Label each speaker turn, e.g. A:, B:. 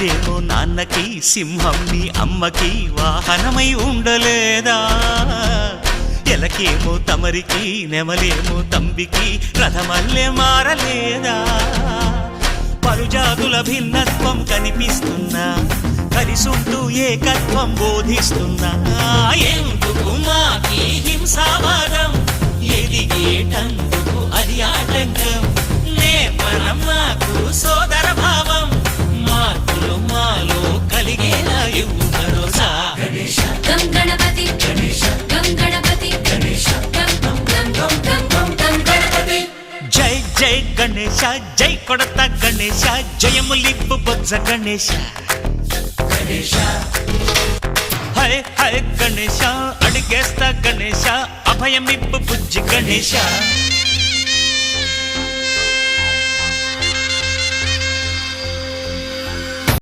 A: రాజేమో నాన్నకి, సింహం నీ అమ్మకి వాహనమై ఉండలేదా? ఎలకేమో తమరికి, నెమలేమో తంబికి రథమల్లే మారలేదా? పలుజాతుల భిన్నత్వం కనిపిస్తున్నా, కలిసుంటూ ఏకత్వం బోధిస్తున్నా. ఎందుకు మాకి హింసావాదం, ఎదిగేటందుకు అది ఆటంకం. నేపరం మాకు సోదర భావం, మార్పులు మాలో కలిగేలా ఇవ్వు భరోసా.
B: గం గణపతి గం గణపతి గం గణపతి.
A: జై జై గణేశ, జై కొడత గణేశ, జయములిప్పు బొజ్జ గణేశ. హై హై గణేశ, అడిగేస్తా గణేశ, అభయమిప్పు బుజ్జి గణేశ.